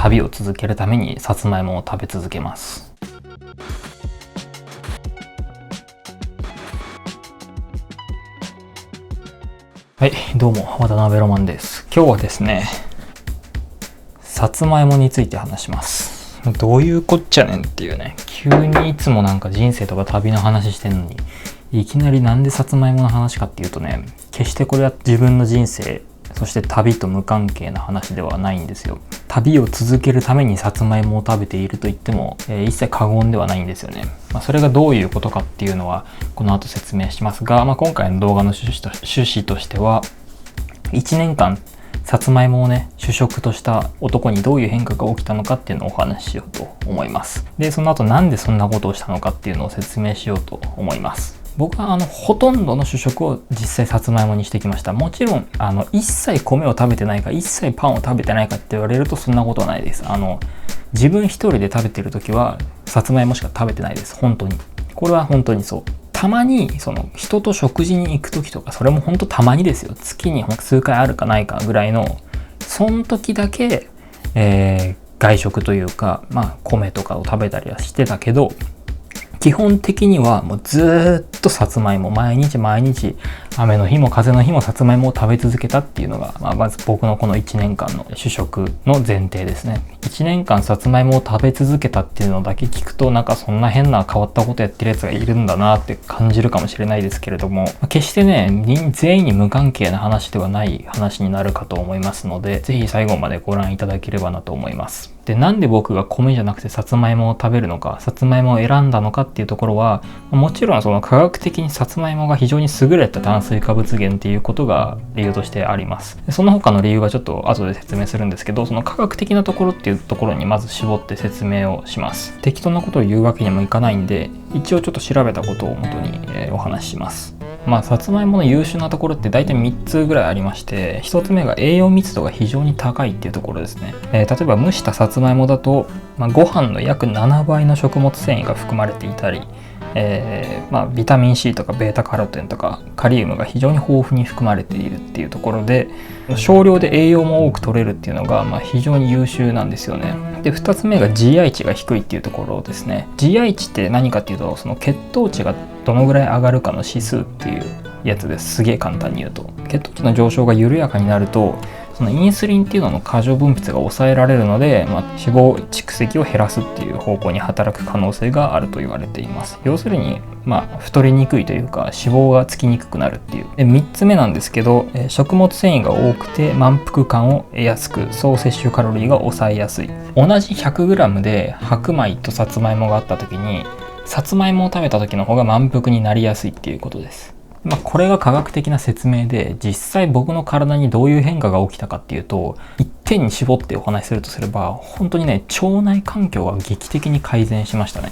旅を続けるためにさつまいもを食べ続けます。はい、どうも渡辺ロマンです。今日はですね、さつまいもについて話します。どういうこっちゃねんっていうね、急にいつもなんか人生とか旅の話してんのに、いきなりなんでさつまいもの話かっていうとね、決してこれは自分の人生、そして旅と無関係な話ではないんですよ。旅を続けるためにさつまいもを食べていると言っても、一切過言ではないんですよね。それがどういうことかっていうのはこの後説明しますが、今回の動画の趣旨としては、1年間さつまいもをね主食とした男にどういう変化が起きたのかっていうのをお話ししようと思います。でその後なんでそんなことをしたのかっていうのを説明しようと思います。僕はほとんどの主食を実際さつまいもにしてきました。もちろん一切米を食べてないか一切パンを食べてないかって言われるとそんなことはないです。自分一人で食べてる時はさつまいもしか食べてないです。本当にこれは本当にそう。たまに人と食事に行く時とか、それも本当たまにですよ。月に数回あるかないかぐらいのその時だけ、外食というか米とかを食べたりはしてたけど、基本的にはもうずっとさつまいも毎日雨の日も風の日もさつまいもを食べ続けたっていうのが、まず僕のこの1年間の主食の前提ですね。1年間さつまいもを食べ続けたっていうのだけ聞くと、なんかそんな変な変わったことやってるやつがいるんだなって感じるかもしれないですけれども、決してね全員に無関係な話ではない話になるかと思いますので、ぜひ最後までご覧いただければなと思います。で、なんで僕が米じゃなくてさつまいもを食べるのか、さつまいもを選んだのかっていうところは、もちろんその科学的にさつまいもが非常に優れた炭水化物源っていうことが理由としてあります。でその他の理由はちょっと後で説明するんですけど、その科学的なところっていうところにまず絞って説明をします。適当なことを言うわけにもいかないんで、一応ちょっと調べたことを元に、お話しします。さつまいもの優秀なところって大体3つぐらいありまして、1つ目が栄養密度が非常に高いっていうところですね。例えば蒸したさつまいもだと、ご飯の約7倍の食物繊維が含まれていたり、ビタミン C とかベータカロテンとかカリウムが非常に豊富に含まれているっていうところで、少量で栄養も多く取れるっていうのが非常に優秀なんですよね。で2つ目が GI 値が低いっていうところですね。 GI 値って何かっていうと、その血糖値がどのぐらい上がるかの指数っていうやつです。すげえ簡単に言うと、血糖値の上昇が緩やかになると、そのインスリンっていうのの過剰分泌が抑えられるので、脂肪蓄積を減らすっていう方向に働く可能性があると言われています。要するに太りにくいというか脂肪がつきにくくなるっていう。で3つ目なんですけど、食物繊維が多くて満腹感を得やすく、総摂取カロリーが抑えやすい。同じ 100g で白米とさつまいもがあった時に、さつまいもを食べた時の方が満腹になりやすいっていうことです。これが科学的な説明で、実際僕の体にどういう変化が起きたかっていうと、一点に絞ってお話しするとすれば、本当にね、腸内環境が劇的に改善しましたね。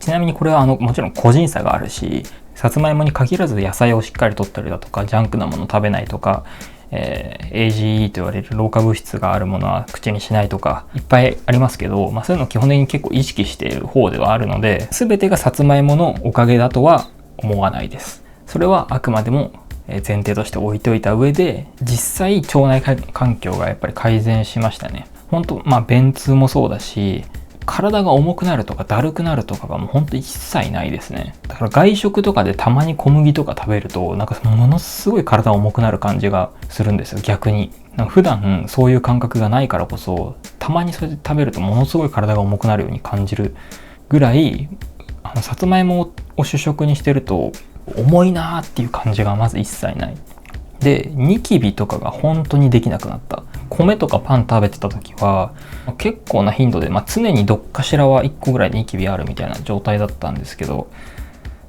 ちなみにこれはもちろん個人差があるし、さつまいもに限らず野菜をしっかりとったりだとか、ジャンクなものを食べないとか、AGE と言われる老化物質があるものは口にしないとかいっぱいありますけど、そういうのを基本的に結構意識している方ではあるので、全てがさつまいものおかげだとは思わないです。それはあくまでも前提として置いておいた上で、実際腸内環境がやっぱり改善しましたね。本当便通もそうだし、体が重くなるとかだるくなるとかがもう本当一切ないですね。だから外食とかでたまに小麦とか食べると、なんかものすごい体が重くなる感じがするんですよ。逆に普段そういう感覚がないからこそ、たまにそれで食べるとものすごい体が重くなるように感じるぐらい、さつまいもを主食にしてると重いなーっていう感じがまず一切ない。でニキビとかが本当にできなくなった。米とかパン食べてた時は結構な頻度で、常にどっかしらは1個ぐらいニキビあるみたいな状態だったんですけど、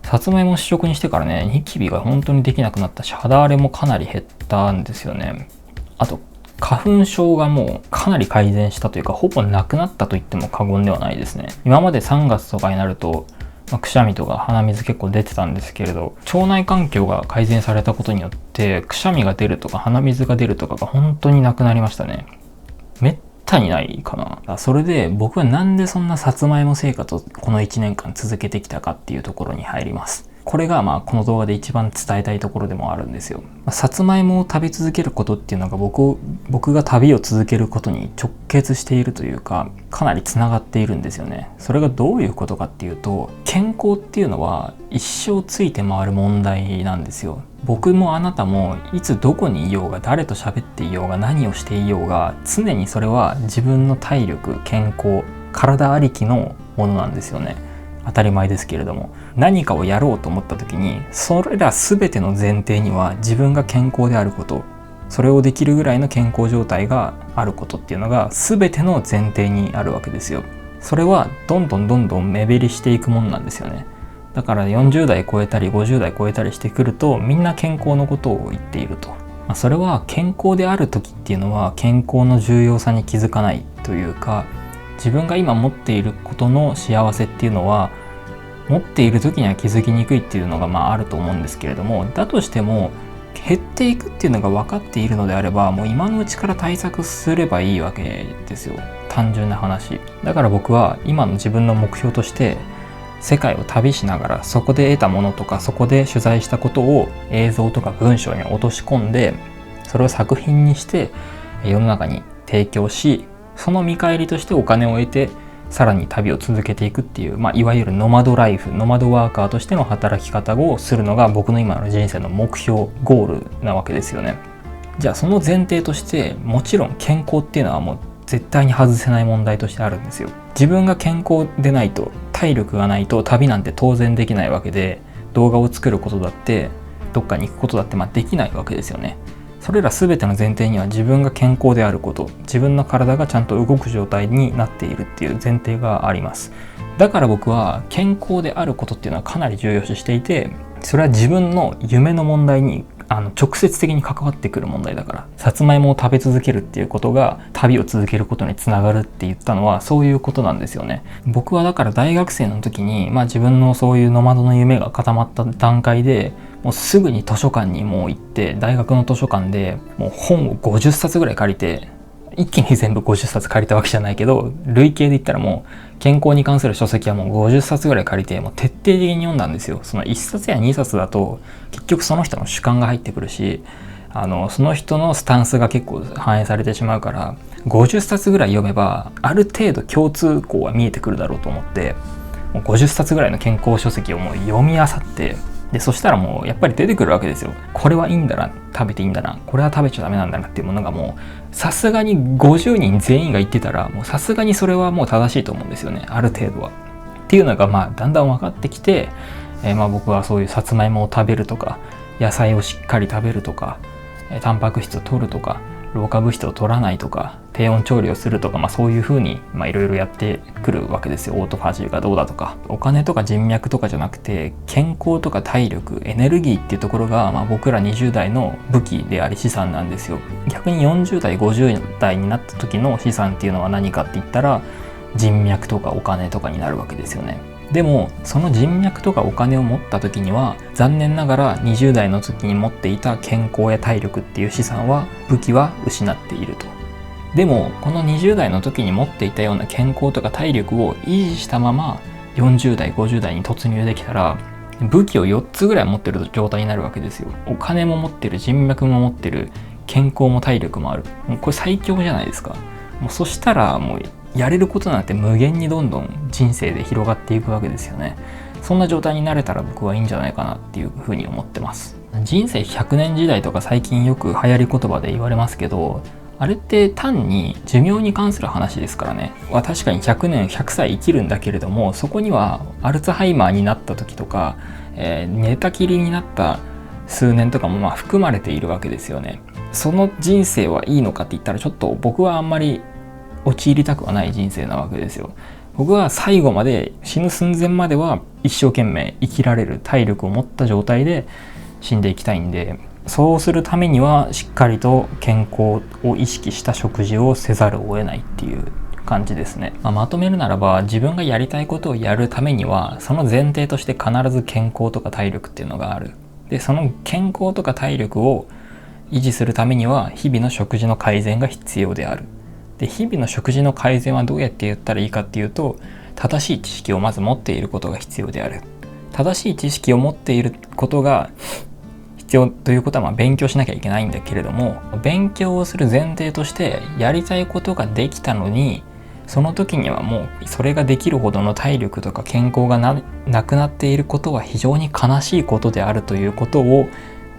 さつまいもを主食にしてからね、ニキビが本当にできなくなったし、肌荒れもかなり減ったんですよね。あと花粉症がもうかなり改善したというか、ほぼなくなったと言っても過言ではないですね。今まで3月とかになるとくしゃみとか鼻水結構出てたんですけれど、腸内環境が改善されたことによってくしゃみが出るとか鼻水が出るとかが本当になくなりましたね。めったにないかな。それで僕はなんでそんなさつまいも生活をこの1年間続けてきたかっていうところに入ります。これがこの動画で一番伝えたいところでもあるんですよ。さつまいもを食べ続けることっていうのが僕が旅を続けることに直結しているというか、かなりつながっているんですよね。それがどういうことかっていうと、健康っていうのは一生ついて回る問題なんですよ。僕もあなたもいつどこにいようが、誰と喋っていようが、何をしていようが、常にそれは自分の体力、健康、体ありきのものなんですよね。当たり前ですけれども、何かをやろうと思った時に、それら全ての前提には自分が健康であること、それをできるぐらいの健康状態があることっていうのが全ての前提にあるわけですよ。それはどんどん目減りしていくものなんですよね。だから40代超えたり50代超えたりしてくると、みんな健康のことを言っていると。それは健康である時っていうのは健康の重要さに気づかないというか、自分が今持っていることの幸せっていうのは持っている時には気づきにくいっていうのがあると思うんですけれども、だとしても減っていくっていうのが分かっているのであれば、もう今のうちから対策すればいいわけですよ。単純な話。だから僕は今の自分の目標として、世界を旅しながらそこで得たものとか、そこで取材したことを映像とか文章に落とし込んで、それを作品にして世の中に提供し、その見返りとしてお金を得てさらに旅を続けていくっていう、いわゆるノマドライフ、ノマドワーカーとしての働き方をするのが僕の今の人生の目標、ゴールなわけですよね。じゃあその前提として、もちろん健康っていうのはもう絶対に外せない問題としてあるんですよ。自分が健康でないと、体力がないと旅なんて当然できないわけで、動画を作ることだってどっかに行くことだってできないわけですよね。それら全ての前提には自分が健康であること、自分の体がちゃんと動く状態になっているっていう前提があります。だから僕は健康であることっていうのはかなり重要視していて、それは自分の夢の問題に直接的に関わってくる問題だから、さつまいもを食べ続けるっていうことが旅を続けることにつながるって言ったのはそういうことなんですよね。僕はだから大学生の時に、自分のそういうノマドの夢が固まった段階で、もうすぐに図書館にもう行って、大学の図書館でもう本を50冊ぐらい借りて、一気に全部50冊借りたわけじゃないけど、累計で言ったらもう健康に関する書籍はもう50冊ぐらい借りて、もう徹底的に読んだんですよ。その1冊や2冊だと結局その人の主観が入ってくるし、その人のスタンスが結構反映されてしまうから、50冊ぐらい読めばある程度共通項は見えてくるだろうと思って、もう50冊ぐらいの健康書籍をもう読み漁って、でそしたらもうやっぱり出てくるわけですよ。これはいいんだな、食べていいんだな、これは食べちゃダメなんだなっていうものが、もうさすがに50人全員が言ってたら、もうさすがにそれはもう正しいと思うんですよね、ある程度は。っていうのがだんだん分かってきて、僕はそういうさつまいもを食べるとか、野菜をしっかり食べるとか、タンパク質を取るとか、老化物質を取らないとか、低温調理をするとか、そういう風にいろいろやってくるわけですよ。オートファジーがどうだとか、お金とか人脈とかじゃなくて、健康とか体力、エネルギーっていうところが、僕ら20代の武器であり資産なんですよ。逆に40代50代になった時の資産っていうのは何かって言ったら、人脈とかお金とかになるわけですよね。でもその人脈とかお金を持った時には、残念ながら20代の時に持っていた健康や体力っていう資産は、武器は失っていると。でもこの20代の時に持っていたような健康とか体力を維持したまま40代50代に突入できたら、武器を4つぐらい持ってる状態になるわけですよ。お金も持ってる、人脈も持ってる、健康も体力もある。もうこれ最強じゃないですか。もうそしたらもうやれることなんて無限にどんどん人生で広がっていくわけですよね。そんな状態になれたら僕はいいんじゃないかなっていうふうに思ってます。人生100年時代とか最近よく流行り言葉で言われますけど、あれって単に寿命に関する話ですからね。確かに100年100歳生きるんだけれども、そこにはアルツハイマーになった時とか、寝たきりになった数年とかも含まれているわけですよね。その人生はいいのかって言ったら、ちょっと僕はあんまり陥りたくはない人生なわけですよ。僕は最後まで、死ぬ寸前までは一生懸命生きられる体力を持った状態で死んでいきたいんで、そうするためにはしっかりと健康を意識した食事をせざるを得ないっていう感じですね。まとめるならば、自分がやりたいことをやるためには、その前提として必ず健康とか体力っていうのがある。でその健康とか体力を維持するためには日々の食事の改善が必要である。で日々の食事の改善はどうやって言ったらいいかっていうと、正しい知識をまず持っていることが必要である。正しい知識を持っていることが必要ということは、勉強しなきゃいけないんだけれども、勉強をする前提としてやりたいことができたのに、その時にはもうそれができるほどの体力とか健康がなくなっていることは非常に悲しいことであるということを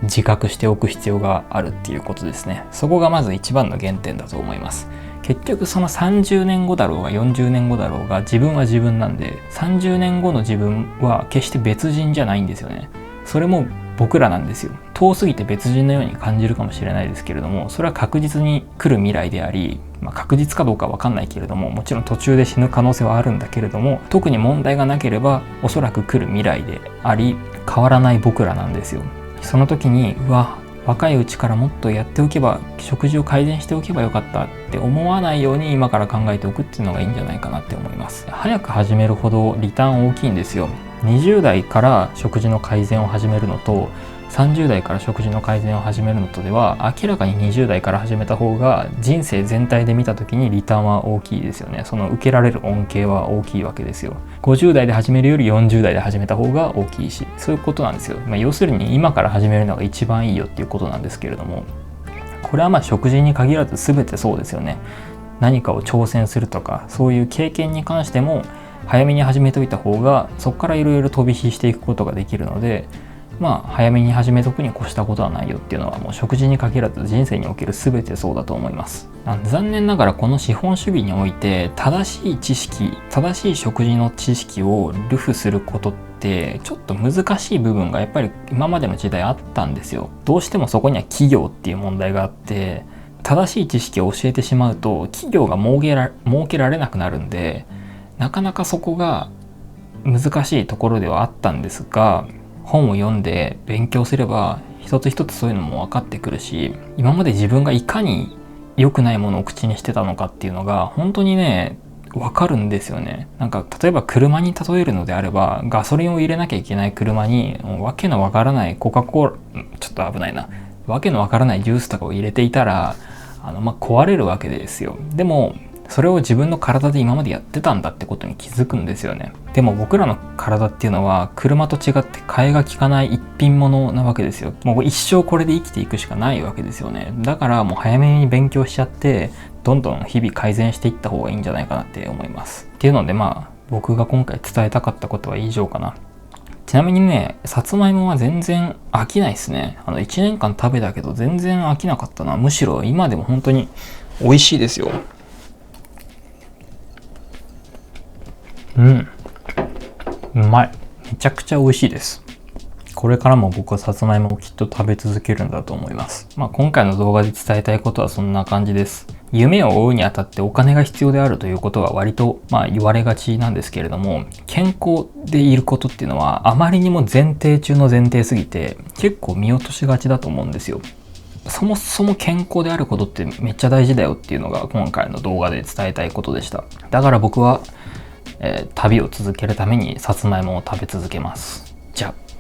自覚しておく必要があるっていうことですね。そこがまず一番の原点だと思います。結局その30年後だろうが40年後だろうが自分は自分なんで、30年後の自分は決して別人じゃないんですよね。それも僕らなんですよ。遠すぎて別人のように感じるかもしれないですけれども、それは確実に来る未来であり、確実かどうかわかんないけれども、もちろん途中で死ぬ可能性はあるんだけれども、特に問題がなければおそらく来る未来であり、変わらない僕らなんですよ。その時に若いうちからもっとやっておけば、食事を改善しておけばよかったって思わないように今から考えておくっていうのがいいんじゃないかなって思います。早く始めるほどリターン大きいんですよ。20代から食事の改善を始めるのと30代から食事の改善を始めるのとでは、明らかに20代から始めた方が人生全体で見た時にリターンは大きいですよね。その受けられる恩恵は大きいわけですよ。50代で始めるより40代で始めた方が大きいし、そういうことなんですよ。要するに今から始めるのが一番いいよっていうことなんですけれども、これは食事に限らず全てそうですよね。何かを挑戦するとか、そういう経験に関しても早めに始めといた方が、そこからいろいろ飛び火していくことができるので、早めに始めとくに越したことはないよっていうのは、もう食事に限らず人生における全てそうだと思います。残念ながらこの資本主義において、正しい知識、正しい食事の知識を流布することってちょっと難しい部分がやっぱり今までの時代あったんですよ。どうしてもそこには企業っていう問題があって、正しい知識を教えてしまうと企業が儲けられなくなるんで、なかなかそこが難しいところではあったんですが、本を読んで勉強すれば一つ一つそういうのも分かってくるし、今まで自分がいかに良くないものを口にしてたのかっていうのが本当にね分かるんですよね。例えば車に例えるのであれば、ガソリンを入れなきゃいけない車にわけのわからないコカ・コーラ、ちょっと危ないな、わけのわからないジュースとかを入れていたら壊れるわけですよ。でもそれを自分の体で今までやってたんだってことに気づくんですよね。でも僕らの体っていうのは車と違って替えが利かない一品物なわけですよ。もう一生これで生きていくしかないわけですよね。だからもう早めに勉強しちゃって、どんどん日々改善していった方がいいんじゃないかなって思います。っていうので僕が今回伝えたかったことは以上かな。ちなみにね、さつまいもは全然飽きないですね。1年間食べたけど全然飽きなかったな。むしろ今でも本当に美味しいですよ。うまい。めちゃくちゃ美味しいです。これからも僕はさつまいもをきっと食べ続けるんだと思います。今回の動画で伝えたいことはそんな感じです。夢を追うにあたってお金が必要であるということは割と言われがちなんですけれども、健康でいることっていうのはあまりにも前提中の前提すぎて結構見落としがちだと思うんですよ。そもそも健康であることってめっちゃ大事だよっていうのが今回の動画で伝えたいことでした。だから僕は旅を続けるためにさつまいもを食べ続けます。じゃあ。